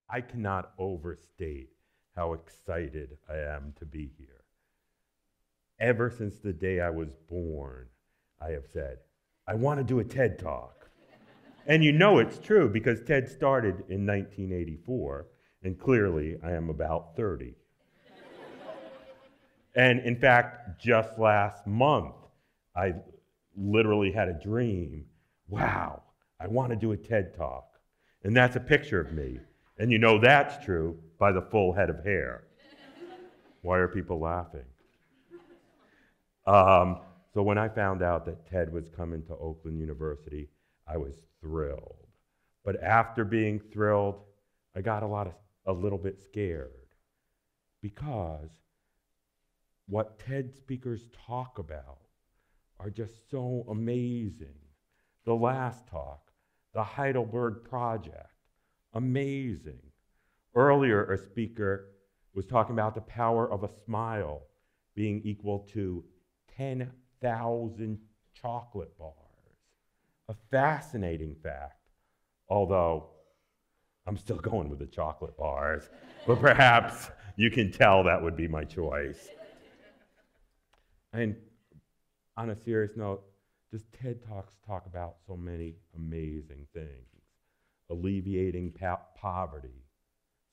I cannot overstate how excited I am to be here. Ever since the day I was born, I have said, I want to do a TED Talk. And you know it's true because TED started in 1984, and clearly I am about 30. And in fact, just last month, I literally had a dream. Wow, I want to do a TED Talk. And that's a picture of me. And you know that's true by the full head of hair. Why are people laughing? So when I found out that TED was coming to Oakland University, I was thrilled. But after being thrilled, I got a little bit scared because what TED speakers talk about are just so amazing. The last talk, the Heidelberg Project, amazing. Earlier, a speaker was talking about the power of a smile being equal to 10,000 chocolate bars. A fascinating fact, although I'm still going with the chocolate bars, but perhaps you can tell that would be my choice. And on a serious note, just TED Talks talk about so many amazing things. Alleviating poverty,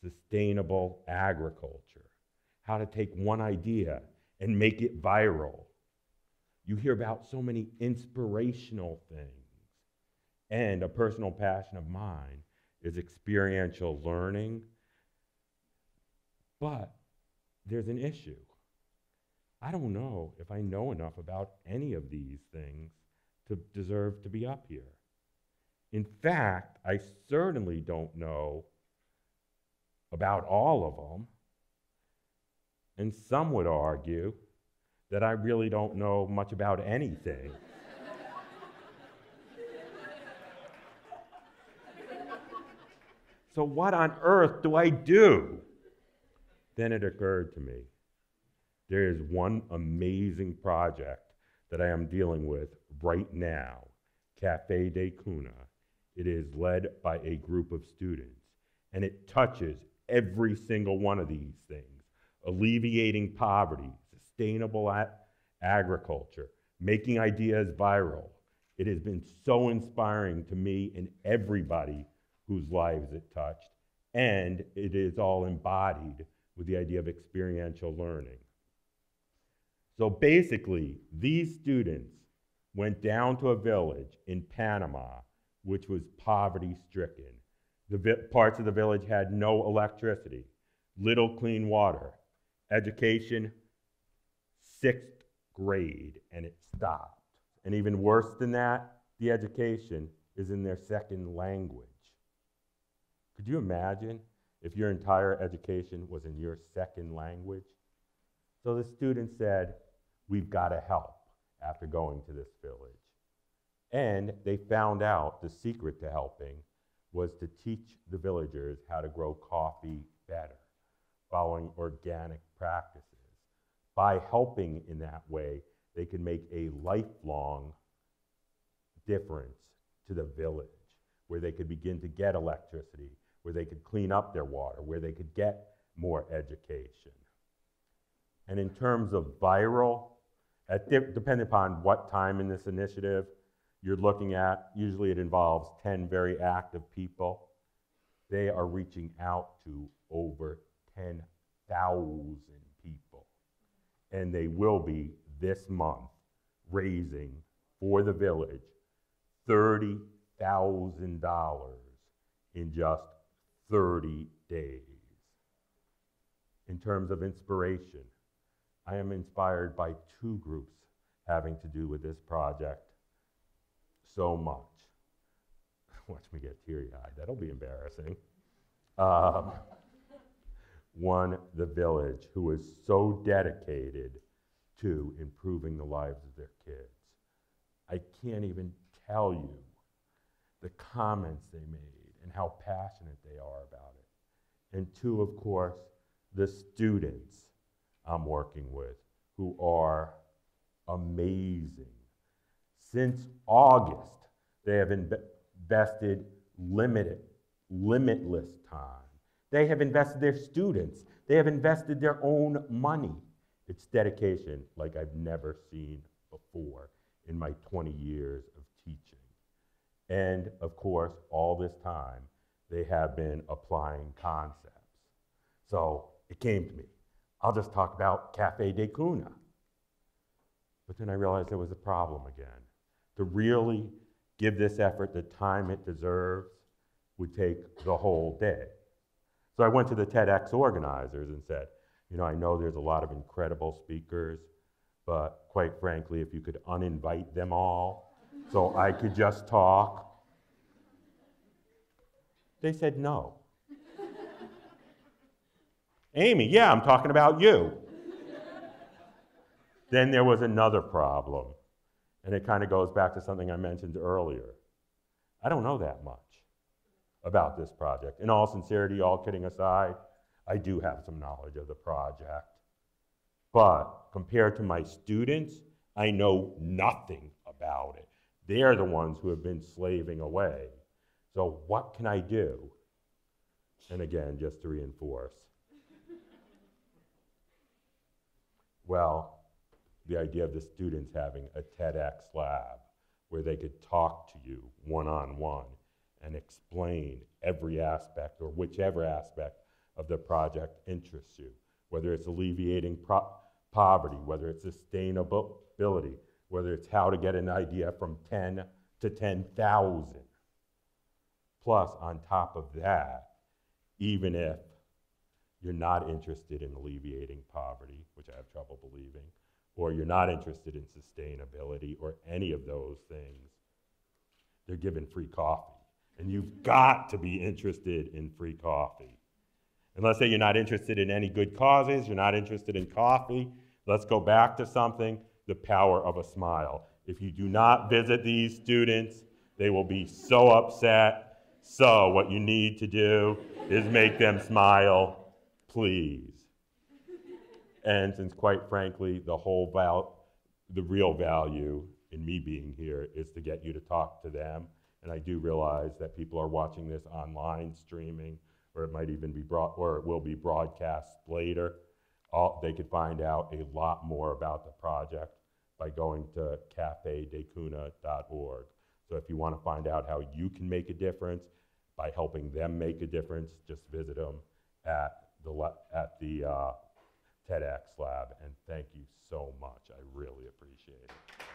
sustainable agriculture, how to take one idea and make it viral. You hear about so many inspirational things. And a personal passion of mine is experiential learning. But there's an issue. I don't know if I know enough about any of these things to deserve to be up here. In fact, I certainly don't know about all of them. And some would argue that I really don't know much about anything. So what on earth do I do? Then it occurred to me, there is one amazing project that I am dealing with right now, Café de Kuna. It is led by a group of students, and it touches every single one of these things: alleviating poverty, sustainable agriculture, making ideas viral. It has been so inspiring to me and everybody whose lives it touched, and it is all embodied with the idea of experiential learning. So basically, these students went down to a village in Panama, which was poverty-stricken. The parts of the village had no electricity, little clean water, education, 6th grade, and it stopped. And even worse than that, the education is in their second language. Could you imagine if your entire education was in your second language? So the students said, we've got to help after going to this village. And they found out the secret to helping was to teach the villagers how to grow coffee better, following organic practices. By helping in that way, they could make a lifelong difference to the village, where they could begin to get electricity, where they could clean up their water, where they could get more education. And in terms of viral, depending upon what time in this initiative you're looking at, usually it involves 10 very active people. They are reaching out to over 10,000 people. And they will be this month raising for the village $30,000 in just 30 days. In terms of inspiration, I am inspired by 2 groups having to do with this project so much. Watch me get teary-eyed. That'll be embarrassing. One, the village, who is so dedicated to improving the lives of their kids. I can't even tell you the comments they made and how passionate they are about it. And 2, of course, the students I'm working with, who are amazing. Since August, they have invested limitless time They have invested their students. They have invested their own money. It's dedication like I've never seen before in my 20 years of teaching. And of course, all this time, they have been applying concepts. So it came to me. I'll just talk about Café de Kuna. But then I realized there was a problem again. To really give this effort the time it deserves would take the whole day. So I went to the TEDx organizers and said, you know, I know there's a lot of incredible speakers, but quite frankly, if you could uninvite them all so I could just talk. They said no. Amy, yeah, I'm talking about you. Then there was another problem, and it kind of goes back to something I mentioned earlier. I don't know that much about this project. In all sincerity, all kidding aside, I do have some knowledge of the project. But compared to my students, I know nothing about it. They're the ones who have been slaving away. So what can I do? And again, just to reinforce. Well, the idea of the students having a TEDx lab where they could talk to you one-on-one and explain every aspect or whichever aspect of the project interests you, whether it's alleviating poverty, whether it's sustainability, whether it's how to get an idea from 10 to 10,000. Plus, on top of that, even if you're not interested in alleviating poverty, which I have trouble believing, or you're not interested in sustainability or any of those things, they're given free coffee. And you've got to be interested in free coffee. And let's say you're not interested in any good causes, you're not interested in coffee, let's go back to something, the power of a smile. If you do not visit these students, they will be so upset. So what you need to do is make them smile, please. And since quite frankly, the real value in me being here is to get you to talk to them. And I do realize that people are watching this online streaming, or it might even be or it will be broadcast later. They could find out a lot more about the project by going to cafedecuna.org. So if you want to find out how you can make a difference by helping them make a difference, just visit them at the TEDx lab. And thank you so much. I really appreciate it.